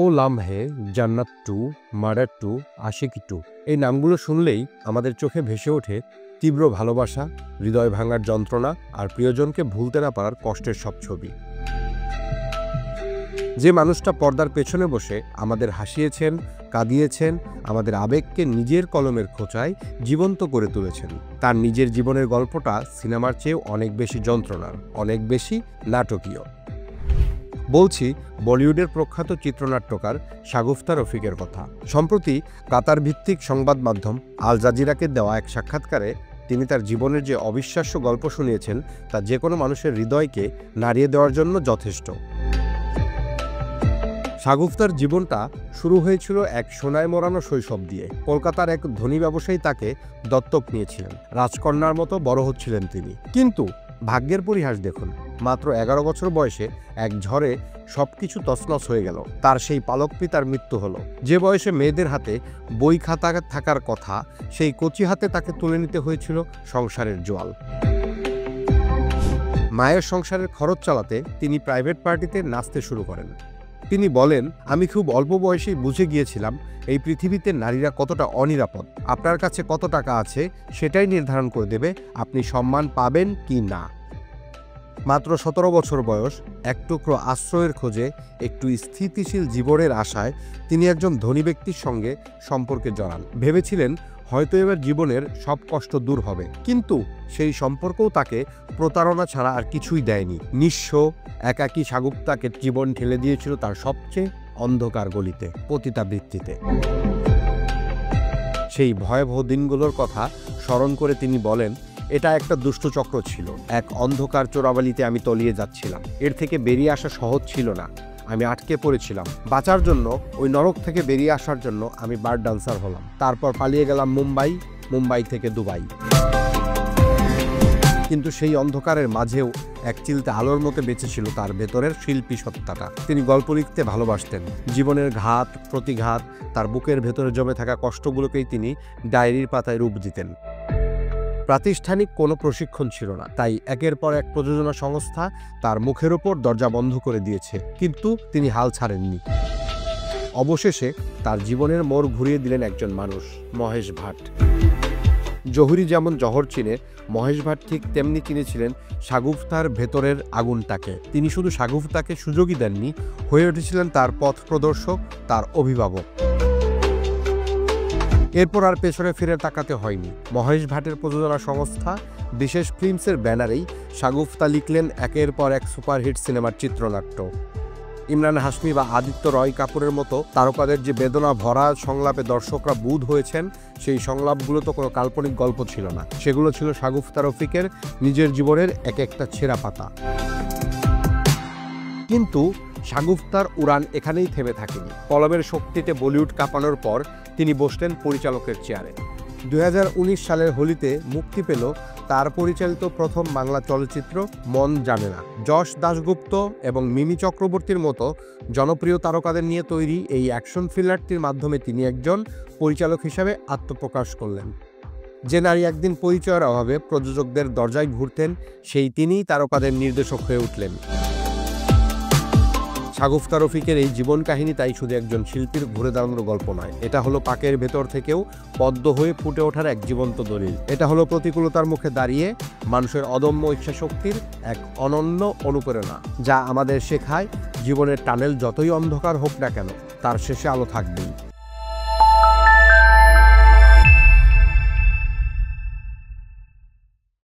ও লামহে, জান্নাত 2, মার্ডার 2, আশিকি 2 এই নামগুলো শুনলেই আমাদের চোখে ভেসে ওঠে তীব্র ভালোবাসা, হৃদয় ভাঙার যন্ত্রণা আর প্রিয়জনকে ভুলতে না পারার কষ্টের সব ছবি। যে মানুষটা পর্দার পেছনে বসে আমাদের হাসিয়েছেন, কাঁদিয়েছেন, আমাদের আবেগকে নিজের কলমের খোঁচায় জীবন্ত করে তুলেছেন, তার নিজের জীবনের গল্পটা সিনেমার চেয়েও অনেক বেশি যন্ত্রণার, অনেক বেশি নাটকীয়। বলছি বলিউডের প্রখ্যাত চিত্রনাট্যকার শাগুফতা রফিকের কথা। সম্প্রতি কাতার ভিত্তিক সংবাদ মাধ্যম আল জাজিরাকে দেওয়া এক সাক্ষাৎকারে তিনি তার জীবনের যে অবিশ্বাস্য গল্প শুনিয়েছেন তা যে কোনো মানুষের হৃদয়কে নাড়িয়ে দেওয়ার জন্য যথেষ্ট। শাগুফতার জীবনটা শুরু হয়েছিল এক সোনায় মোড়ানো শৈশব দিয়ে। কলকাতার এক ধনী ব্যবসায়ী তাকে দত্তক নিয়েছিলেন, রাজকন্যার মতো বড় হচ্ছিলেন তিনি। কিন্তু ভাগ্যের পরিহাস দেখুন, মাত্র 11 বছর বয়সে এক ঝড়ে সবকিছু তছনছ হয়ে গেল। তার সেই পালক পিতার মৃত্যু হলো। যে বয়সে মেয়েদের হাতে বই খাতা থাকার কথা, সেই কচি হাতে তাকে তুলে নিতে হয়েছিল সংসারের জোয়াল। মায়ের সংসারের খরচ চালাতে তিনি প্রাইভেট পার্টিতে নাচতে শুরু করেন। তিনি বলেন, আমি খুব অল্প বয়সেই বুঝে গিয়েছিলাম এই পৃথিবীতে নারীরা কতটা অনিরাপদ। আপনার কাছে কত টাকা আছে সেটাই নির্ধারণ করে দেবে আপনি সম্মান পাবেন কি না। মাত্র 17 বছর বয়স, এক টুকরো আশ্রয়ের খোঁজে, একটু স্থিতিশীল জীবনের আশায় তিনি একজন ধনী ব্যক্তির সঙ্গে সম্পর্কে জড়ান। ভেবেছিলেন হয়তো এবার জীবনের সব কষ্ট দূর হবে, কিন্তু সেই সম্পর্কও তাকে প্রতারণা ছাড়া আর কিছুই দেয়নি। নিঃস্ব একাকী শাগুফতাকে জীবন ঠেলে দিয়েছিল তার সবচেয়ে অন্ধকার গলিতে, পতিতাবৃত্তিতে। সেই ভয়াবহ দিনগুলোর কথা স্মরণ করে তিনি বলেন, এটা একটা দুষ্টচক্র ছিল, এক অন্ধকার চোরাবালিতে আমি তলিয়ে যাচ্ছিলাম। এর থেকে বেরিয়ে আসা সহজ ছিল না, আমি আটকে পড়েছিলাম। বাঁচার জন্য, ওই নরক থেকে বেরিয়ে আসার জন্য আমি বার ডান্সার হলাম। তারপর পালিয়ে গেলাম মুম্বাই, মুম্বাই থেকে দুবাই। কিন্তু সেই অন্ধকারের মাঝেও এক চিলতে আলোর মতো বেঁচে ছিল তার ভেতরের শিল্পী সত্তাটা। তিনি গল্প লিখতে ভালোবাসতেন। জীবনের ঘাত প্রতিঘাত, তার বুকের ভেতরে জমে থাকা কষ্টগুলোকেই তিনি ডায়েরির পাতায় রূপ দিতেন। প্রাতিষ্ঠানিক কোনো প্রশিক্ষণ ছিল না, তাই একের পর এক প্রযোজনা সংস্থা তার মুখের ওপর দরজা বন্ধ করে দিয়েছে, কিন্তু তিনি হাল ছাড়েননি। অবশেষে তার জীবনের মোড় ঘুরিয়ে দিলেন একজন মানুষ, মহেশ ভাট। জহুরি যেমন জহর চিনে, মহেশ ভাট ঠিক তেমনি চিনেছিলেন শাগুফতার ভেতরের আগুনটাকে। তিনি শুধু শাগুফতাকে সুযোগই দেননি, হয়ে উঠেছিলেন তার পথ প্রদর্শক, তার অভিভাবক। এরপর আর পেছনে ফিরে তাকাতে হয়নি। মহেশ ভাটের প্রযোজনা সংস্থা বিশেষ ফিল্মসের ব্যানারেই শাগুফতা লিখলেন একের পর এক সুপারহিট সিনেমার চিত্রনাট্য। ইমরান হাশমি বা আদিত্য রয় কাপুরের মতো তারকাদের যে বেদনা ভরা সংলাপে দর্শকরা বুঁদ হয়েছেন, সেই সংলাপগুলো তো কোনো কাল্পনিক গল্প ছিল না, সেগুলো ছিল শাগুফতা রফিকের নিজের জীবনের এক একটা ছেঁড়া পাতা। কিন্তু শাগুফতার উড়ান এখানেই থেমে থাকেনি। কলমের শক্তিতে বলিউড কাঁপানোর পর তিনি বসলেন পরিচালকের চেয়ারে। 2019 সালের হোলিতে মুক্তি পেল তার পরিচালিত প্রথম বাংলা চলচ্চিত্র মন জানে না। যশ দাশগুপ্ত এবং মিমি চক্রবর্তীর মতো জনপ্রিয় তারকাদের নিয়ে তৈরি এই অ্যাকশন থ্রিলারটির মাধ্যমে তিনি একজন পরিচালক হিসাবে আত্মপ্রকাশ করলেন। যে নারী একদিন পরিচয়ের অভাবে প্রযোজকদের দরজায় ঘুরতেন, সেই তিনিই তারকাদের নির্দেশক হয়ে উঠলেন। শাগুফতা রফিকের এই জীবন কাহিনী তাই শুধু একজন শিল্পীর ঘুরে দাঁড়ানোর গল্প নয়, এটা হলো পাকের ভেতর থেকেও পদ্ম হয়ে ফুটে ওঠার এক জীবন্ত দলিল। এটা হলো প্রতিকূলতার মুখে দাঁড়িয়ে মানুষের অদম্য ইচ্ছাশক্তির এক অনন্য অনুপ্রেরণা, যা আমাদের শেখায় জীবনের টানেল যতই অন্ধকার হোক না কেন, তার শেষে আলো থাকবেই।